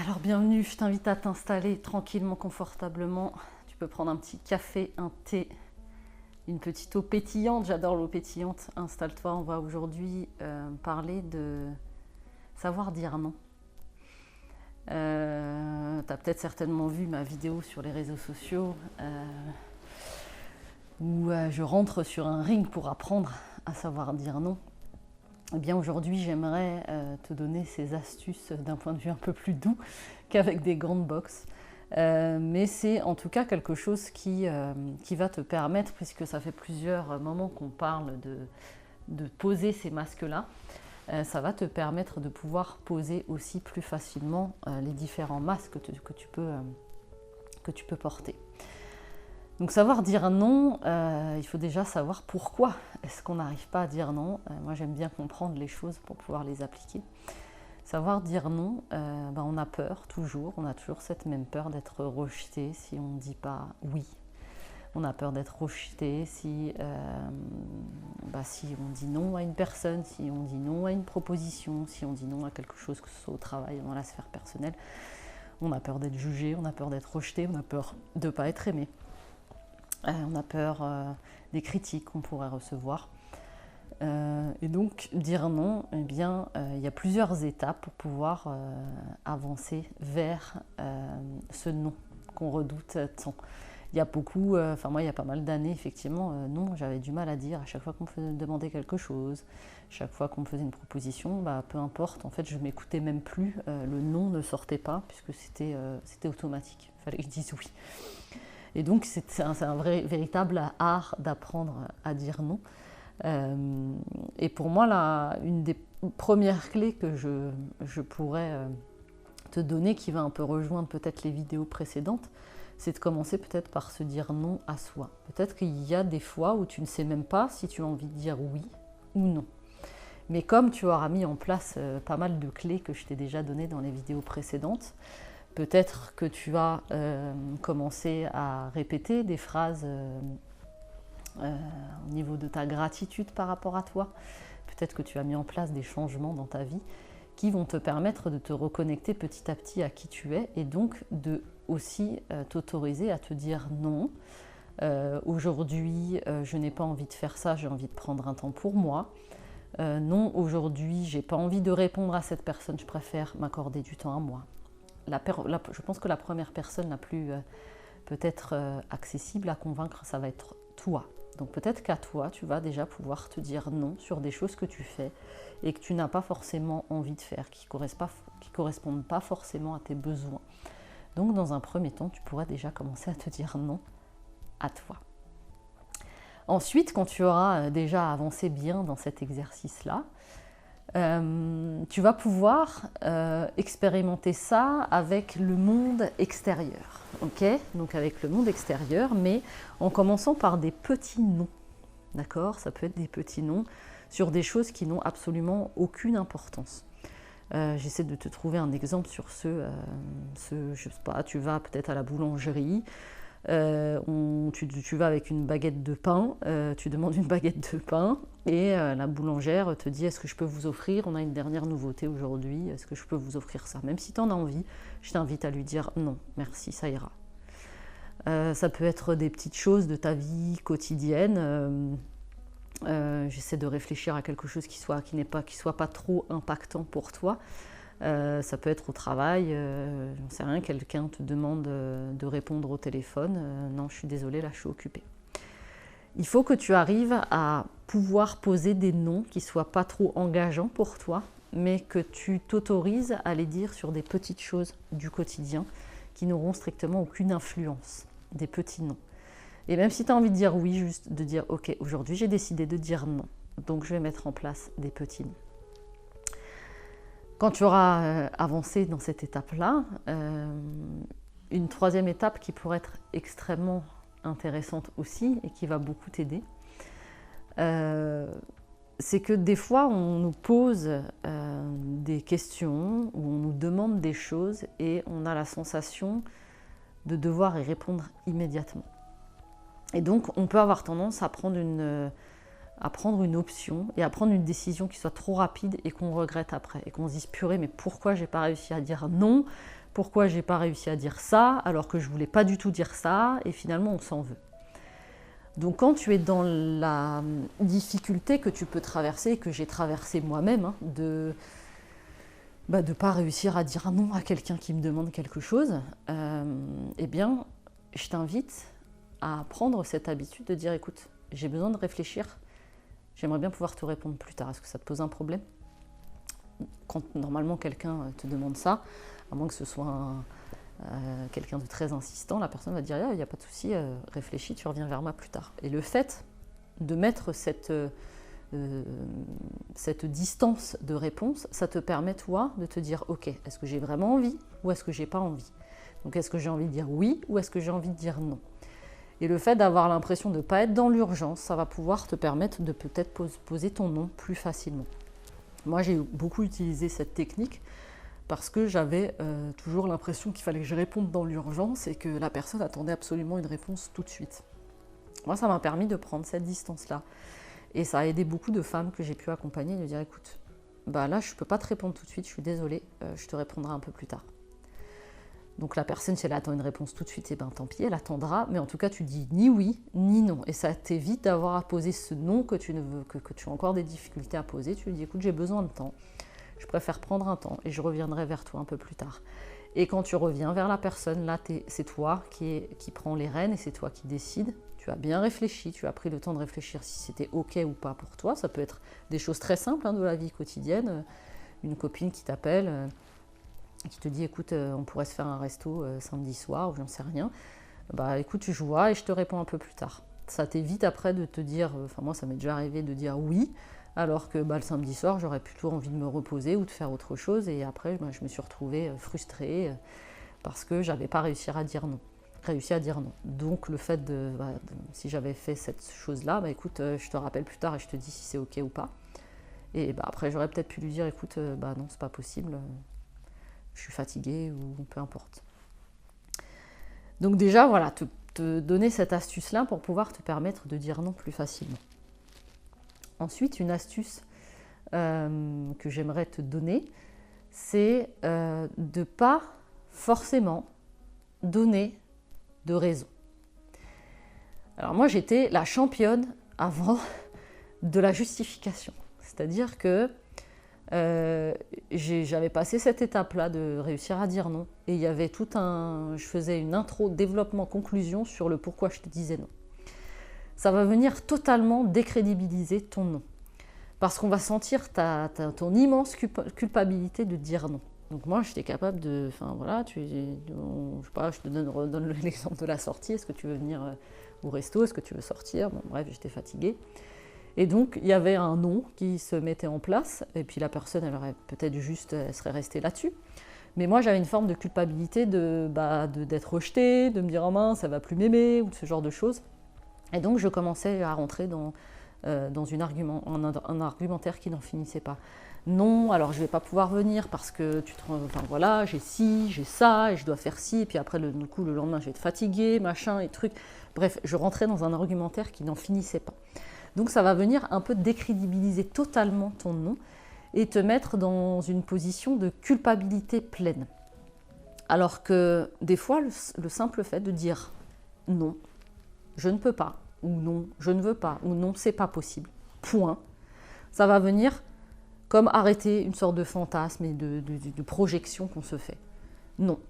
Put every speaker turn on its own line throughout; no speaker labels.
Alors bienvenue, je t'invite à t'installer tranquillement, confortablement. Tu peux prendre un petit café, un thé, une petite eau pétillante. J'adore l'eau pétillante. Installe-toi, on va aujourd'hui parler de savoir dire non. Tu as peut-être certainement vu ma vidéo sur les réseaux sociaux où je rentre sur un ring pour apprendre à savoir dire non. Eh bien aujourd'hui j'aimerais te donner ces astuces d'un point de vue un peu plus doux qu'avec des grandes boxes. Mais c'est en tout cas quelque chose qui va te permettre, puisque ça fait plusieurs moments qu'on parle de poser ces masques-là, ça va te permettre de pouvoir poser aussi plus facilement les différents masques que tu peux porter. Donc savoir dire non, il faut déjà savoir pourquoi est-ce qu'on n'arrive pas à dire non. Moi j'aime bien comprendre les choses pour pouvoir les appliquer. Savoir dire non, on a peur toujours, on a toujours cette même peur d'être rejeté si on ne dit pas oui. On a peur d'être rejeté si on dit non à une personne, si on dit non à une proposition, si on dit non à quelque chose, que ce soit au travail ou dans la sphère personnelle. On a peur d'être jugé, on a peur d'être rejeté, on a peur de ne pas être aimé. On a peur des critiques qu'on pourrait recevoir. Et donc, dire non, eh bien, il y a plusieurs étapes pour pouvoir avancer vers ce non qu'on redoute tant. Il y a beaucoup, moi, il y a pas mal d'années, effectivement, non, j'avais du mal à dire. À chaque fois qu'on me demandait quelque chose, chaque fois qu'on me faisait une proposition, peu importe, en fait, je ne m'écoutais même plus. Le non ne sortait pas, puisque c'était automatique. Il fallait que je dise oui. Et donc, c'est un véritable art d'apprendre à dire non. Et pour moi, une des premières clés que je pourrais te donner, qui va un peu rejoindre peut-être les vidéos précédentes, c'est de commencer peut-être par se dire non à soi. Peut-être qu'il y a des fois où tu ne sais même pas si tu as envie de dire oui ou non. Mais comme tu auras mis en place pas mal de clés que je t'ai déjà données dans les vidéos précédentes, peut-être que tu vas commencer à répéter des phrases au niveau de ta gratitude par rapport à toi. Peut-être que tu as mis en place des changements dans ta vie qui vont te permettre de te reconnecter petit à petit à qui tu es et donc de aussi t'autoriser à te dire non. Aujourd'hui, je n'ai pas envie de faire ça, j'ai envie de prendre un temps pour moi. Non, aujourd'hui, j'ai pas envie de répondre à cette personne, je préfère m'accorder du temps à moi. Je pense que la première personne la plus peut-être accessible à convaincre, ça va être toi. Donc peut-être qu'à toi, tu vas déjà pouvoir te dire non sur des choses que tu fais et que tu n'as pas forcément envie de faire, qui ne correspondent pas forcément à tes besoins. Donc dans un premier temps, tu pourrais déjà commencer à te dire non à toi. Ensuite, quand tu auras déjà avancé bien dans cet exercice-là, tu vas pouvoir expérimenter ça avec le monde extérieur. Okay, donc avec le monde extérieur, mais en commençant par des petits noms. D'accord ? Ça peut être des petits noms sur des choses qui n'ont absolument aucune importance. J'essaie de te trouver un exemple sur je sais pas, tu vas peut-être à la boulangerie, tu vas avec une baguette de pain, tu demandes une baguette de pain et la boulangère te dit: est-ce que je peux vous offrir, on a une dernière nouveauté aujourd'hui, est-ce que je peux vous offrir ça? Même si tu en as envie, je t'invite à lui dire non, merci, ça ira. Ça peut être des petites choses de ta vie quotidienne. J'essaie de réfléchir à quelque chose qui soit pas trop impactant pour toi. Ça peut être au travail, j'en sais rien, quelqu'un te demande de répondre au téléphone, non, je suis désolée, là je suis occupée. Il faut que tu arrives à pouvoir poser des noms qui ne soient pas trop engageants pour toi, mais que tu t'autorises à les dire sur des petites choses du quotidien qui n'auront strictement aucune influence, des petits noms. Et même si tu as envie de dire oui, juste de dire ok, aujourd'hui j'ai décidé de dire non, donc je vais mettre en place des petits noms. Quand tu auras avancé dans cette étape-là, une troisième étape qui pourrait être extrêmement intéressante aussi et qui va beaucoup t'aider, c'est que des fois on nous pose des questions ou on nous demande des choses et on a la sensation de devoir y répondre immédiatement. Et donc on peut avoir tendance à prendre à prendre une option et à prendre une décision qui soit trop rapide et qu'on regrette après. Et qu'on se dise, purée, mais pourquoi j'ai pas réussi à dire non? Pourquoi j'ai pas réussi à dire ça alors que je voulais pas du tout dire ça? Et finalement, on s'en veut. Donc quand tu es dans la difficulté que tu peux traverser, que j'ai traversé moi-même, de ne pas réussir à dire non à quelqu'un qui me demande quelque chose, eh bien, je t'invite à prendre cette habitude de dire, écoute, j'ai besoin de réfléchir, j'aimerais bien pouvoir te répondre plus tard. Est-ce que ça te pose un problème? Quand normalement quelqu'un te demande ça, à moins que ce soit quelqu'un de très insistant, la personne va dire, il n'y a pas de souci, réfléchis, tu reviens vers moi plus tard. Et le fait de mettre cette distance de réponse, ça te permet, toi, de te dire, ok, est-ce que j'ai vraiment envie ou est-ce que j'ai pas envie? Donc est-ce que j'ai envie de dire oui ou est-ce que j'ai envie de dire non? Et le fait d'avoir l'impression de ne pas être dans l'urgence, ça va pouvoir te permettre de peut-être poser ton non plus facilement. Moi, j'ai beaucoup utilisé cette technique parce que j'avais toujours l'impression qu'il fallait que je réponde dans l'urgence et que la personne attendait absolument une réponse tout de suite. Moi, ça m'a permis de prendre cette distance-là. Et ça a aidé beaucoup de femmes que j'ai pu accompagner de dire, écoute, là, je ne peux pas te répondre tout de suite, je suis désolée, je te répondrai un peu plus tard. Donc la personne, si elle attend une réponse tout de suite, tant pis, elle attendra. Mais en tout cas, tu dis ni oui, ni non. Et ça t'évite d'avoir à poser ce non que tu as encore des difficultés à poser. Tu lui dis, écoute, j'ai besoin de temps. Je préfère prendre un temps et je reviendrai vers toi un peu plus tard. Et quand tu reviens vers la personne, là, c'est toi qui prends les rênes et c'est toi qui décides. Tu as bien réfléchi, tu as pris le temps de réfléchir si c'était OK ou pas pour toi. Ça peut être des choses très simples de la vie quotidienne. Une copine qui t'appelle, qui te dit, écoute, on pourrait se faire un resto samedi soir ou j'en sais rien. Écoute, je vois et je te réponds un peu plus tard. Ça t'évite après de te dire, moi ça m'est déjà arrivé de dire oui, alors que le samedi soir, j'aurais plutôt envie de me reposer ou de faire autre chose. Et après, je me suis retrouvée frustrée parce que je n'avais pas réussi à dire non. Donc le fait si j'avais fait cette chose-là, écoute, je te rappelle plus tard et je te dis si c'est OK ou pas. Et après, j'aurais peut-être pu lui dire, écoute, non, c'est pas possible, je suis fatiguée ou peu importe. Donc déjà, voilà, te donner cette astuce-là pour pouvoir te permettre de dire non plus facilement. Ensuite, une astuce que j'aimerais te donner, c'est de ne pas forcément donner de raison. Alors moi, j'étais la championne avant de la justification. C'est-à-dire que j'avais passé cette étape-là de réussir à dire non. Et il y avait je faisais une intro, développement, conclusion sur le pourquoi je te disais non. Ça va venir totalement décrédibiliser ton non. Parce qu'on va sentir ton immense culpabilité de dire non. Donc moi, j'étais capable de... je te redonne l'exemple de la sortie. Est-ce que tu veux venir au resto? Est-ce que tu veux sortir? Bon, bref, j'étais fatiguée. Et donc, il y avait un non qui se mettait en place. Et puis la personne, elle serait restée là-dessus. Mais moi, j'avais une forme de culpabilité d'être rejetée, de me dire « Oh mince, ça va plus m'aimer » ou de ce genre de choses. Et donc, je commençais à rentrer dans un argumentaire qui n'en finissait pas. Non, alors je ne vais pas pouvoir venir parce que j'ai ci, j'ai ça, et je dois faire ci, et puis après, le lendemain, je vais être fatiguée, machin, et trucs. Bref, je rentrais dans un argumentaire qui n'en finissait pas. Donc, ça va venir un peu décrédibiliser totalement ton non et te mettre dans une position de culpabilité pleine. Alors que des fois, le simple fait de dire non, je ne peux pas, ou non, je ne veux pas, ou non, c'est pas possible, point, ça va venir comme arrêter une sorte de fantasme et de projection qu'on se fait. Non.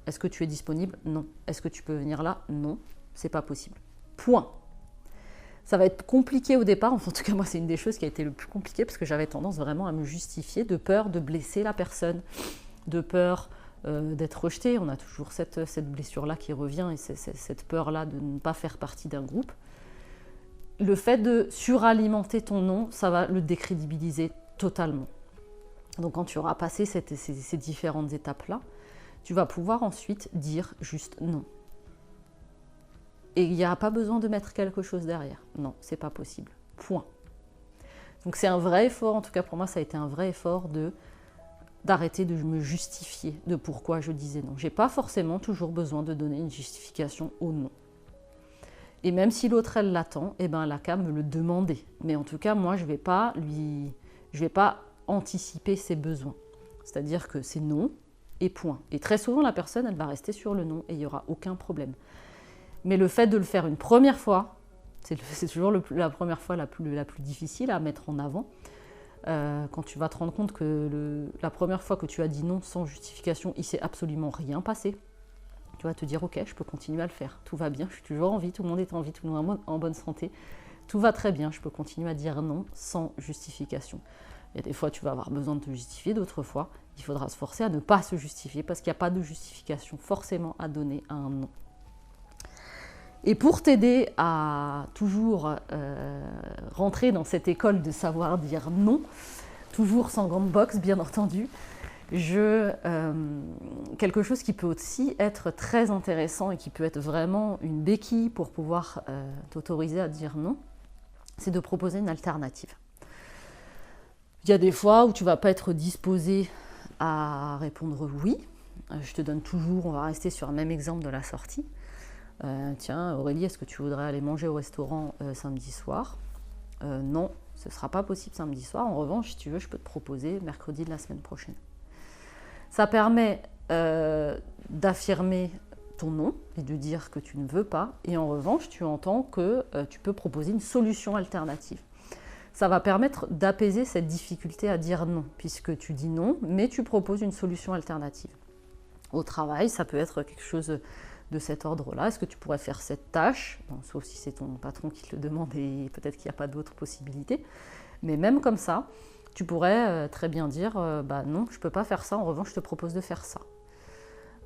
Est-ce que tu es disponible? Non. Est-ce que tu peux venir là? Non. C'est pas possible. Point. Ça va être compliqué au départ. En tout cas, moi, c'est une des choses qui a été le plus compliqué parce que j'avais tendance vraiment à me justifier de peur de blesser la personne, de peur d'être rejetée. On a toujours cette blessure-là qui revient et cette peur-là de ne pas faire partie d'un groupe. Le fait de suralimenter ton non, ça va le décrédibiliser totalement. Donc quand tu auras passé ces différentes étapes-là, tu vas pouvoir ensuite dire juste non. Et il n'y a pas besoin de mettre quelque chose derrière. Non, c'est pas possible. Point. Donc c'est un vrai effort, en tout cas pour moi ça a été un vrai effort d'arrêter de me justifier de pourquoi je disais non. J'ai pas forcément toujours besoin de donner une justification au non. Et même si l'autre, elle l'attend, eh ben, elle n'a qu'à me le demander. Mais en tout cas, moi, je vais pas anticiper ses besoins. C'est-à-dire que c'est non et point. Et très souvent, la personne, elle va rester sur le non et il n'y aura aucun problème. Mais le fait de le faire une première fois, c'est toujours la première fois la plus difficile à mettre en avant. Quand tu vas te rendre compte que la première fois que tu as dit non sans justification, il ne s'est absolument rien passé. Tu vas te dire, ok, je peux continuer à le faire. Tout va bien, je suis toujours en vie, tout le monde est en vie, tout le monde est en bonne santé. Tout va très bien, je peux continuer à dire non sans justification. Il y a des fois, tu vas avoir besoin de te justifier, d'autres fois, il faudra se forcer à ne pas se justifier parce qu'il n'y a pas de justification forcément à donner à un non. Et pour t'aider à toujours rentrer dans cette école de savoir dire non, toujours sans grande box bien entendu, quelque chose qui peut aussi être très intéressant et qui peut être vraiment une béquille pour pouvoir t'autoriser à dire non, c'est de proposer une alternative. Il y a des fois où tu ne vas pas être disposé à répondre oui. Je te donne toujours, on va rester sur le même exemple de la sortie. Tiens, Aurélie, est-ce que tu voudrais aller manger au restaurant samedi soir ? Non, ce ne sera pas possible samedi soir. En revanche, si tu veux, je peux te proposer mercredi de la semaine prochaine. Ça permet d'affirmer ton non et de dire que tu ne veux pas. Et en revanche, tu entends que tu peux proposer une solution alternative. Ça va permettre d'apaiser cette difficulté à dire non, puisque tu dis non, mais tu proposes une solution alternative. Au travail, ça peut être quelque chose de cet ordre-là. Est-ce que tu pourrais faire cette tâche ? Bon, sauf si c'est ton patron qui te le demande et peut-être qu'il n'y a pas d'autres possibilités. Mais même comme ça, tu pourrais très bien dire non, je ne peux pas faire ça, en revanche, je te propose de faire ça.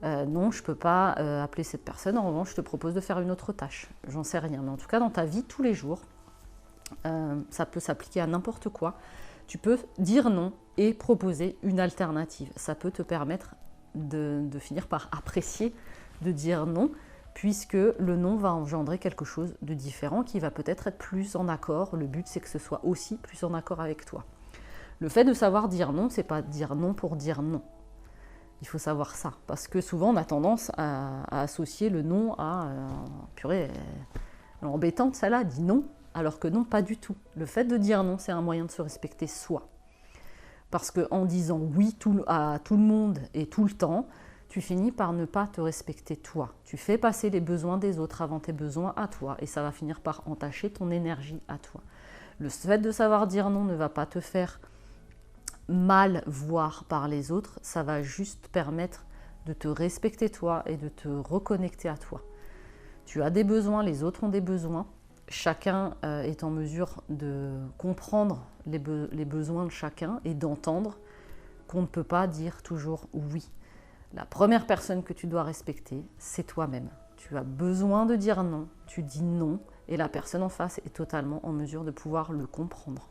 Non, je ne peux pas appeler cette personne, en revanche, je te propose de faire une autre tâche. J'en sais rien. Mais en tout cas, dans ta vie, tous les jours, ça peut s'appliquer à n'importe quoi. Tu peux dire non et proposer une alternative. Ça peut te permettre de finir par apprécier de dire non, puisque le non va engendrer quelque chose de différent qui va peut-être être plus en accord. Le but, c'est que ce soit aussi plus en accord avec toi. Le fait de savoir dire non, c'est pas dire non pour dire non. Il faut savoir ça, parce que souvent on a tendance à associer le non à purée, embêtante, ça là, dit non. Alors que non, pas du tout. Le fait de dire non, c'est un moyen de se respecter soi. Parce qu'en disant oui à tout le monde et tout le temps, tu finis par ne pas te respecter toi. Tu fais passer les besoins des autres avant tes besoins à toi et ça va finir par entacher ton énergie à toi. Le fait de savoir dire non ne va pas te faire mal voir par les autres, ça va juste permettre de te respecter toi et de te reconnecter à toi. Tu as des besoins, les autres ont des besoins. Chacun est en mesure de comprendre les besoins de chacun et d'entendre qu'on ne peut pas dire toujours oui. La première personne que tu dois respecter, c'est toi-même. Tu as besoin de dire non, tu dis non, et la personne en face est totalement en mesure de pouvoir le comprendre.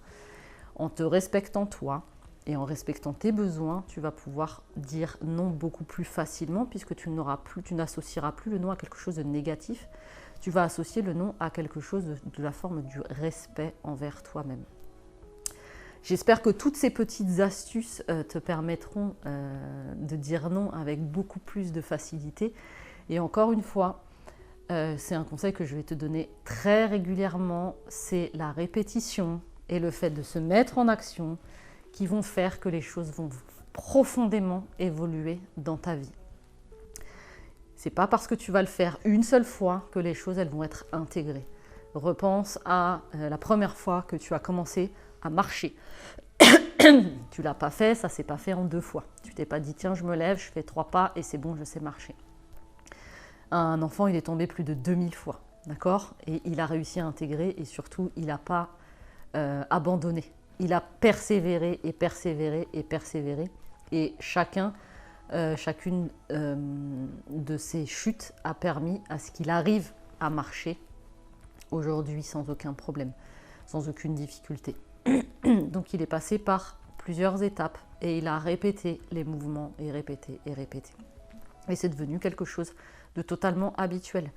En te respectant toi et en respectant tes besoins, tu vas pouvoir dire non beaucoup plus facilement puisque tu n'associeras plus le non à quelque chose de négatif. Tu vas associer le non à quelque chose de la forme du respect envers toi-même. J'espère que toutes ces petites astuces te permettront de dire non avec beaucoup plus de facilité. Et encore une fois, c'est un conseil que je vais te donner très régulièrement, c'est la répétition et le fait de se mettre en action qui vont faire que les choses vont profondément évoluer dans ta vie. C'est pas parce que tu vas le faire une seule fois que les choses elles vont être intégrées. Repense à la première fois que tu as commencé à marcher. Tu l'as pas fait, ça s'est pas fait en 2 fois. Tu t'es pas dit tiens je me lève, je fais 3 pas et c'est bon, je sais marcher. Un enfant il est tombé plus de 2000 fois, d'accord ? Et il a réussi à intégrer et surtout il n'a pas abandonné. Il a persévéré et persévéré et persévéré. Et chacune de ces chutes a permis à ce qu'il arrive à marcher aujourd'hui sans aucun problème, sans aucune difficulté. Donc il est passé par plusieurs étapes et il a répété les mouvements et répété et répété. Et c'est devenu quelque chose de totalement habituel.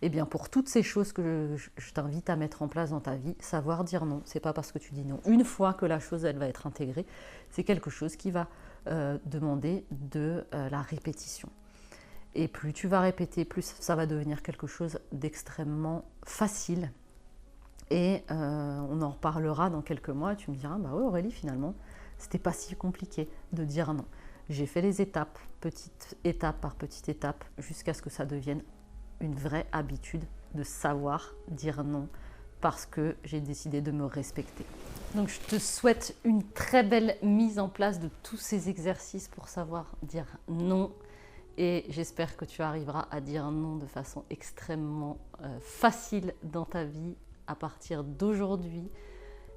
Et bien pour toutes ces choses que je t'invite à mettre en place dans ta vie, savoir dire non, c'est pas parce que tu dis non une fois que la chose elle va être intégrée, c'est quelque chose qui va demander de la répétition. Et plus tu vas répéter, plus ça va devenir quelque chose d'extrêmement facile. Et on en reparlera dans quelques mois. Tu me diras, bah ouais Aurélie, finalement, c'était pas si compliqué de dire non. J'ai fait les étapes, petite étape par petite étape, jusqu'à ce que ça devienne une vraie habitude de savoir dire non parce que j'ai décidé de me respecter. Donc je te souhaite une très belle mise en place de tous ces exercices pour savoir dire non. Et j'espère que tu arriveras à dire non de façon extrêmement facile dans ta vie à partir d'aujourd'hui.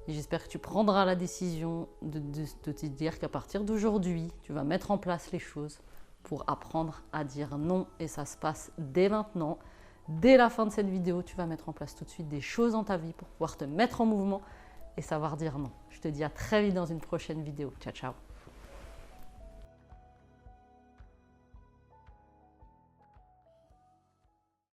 Et j'espère que tu prendras la décision de te dire qu'à partir d'aujourd'hui, tu vas mettre en place les choses pour apprendre à dire non. Et ça se passe dès maintenant. Dès la fin de cette vidéo, tu vas mettre en place tout de suite des choses dans ta vie pour pouvoir te mettre en mouvement et savoir dire non. Je te dis à très vite dans une prochaine vidéo. Ciao, ciao.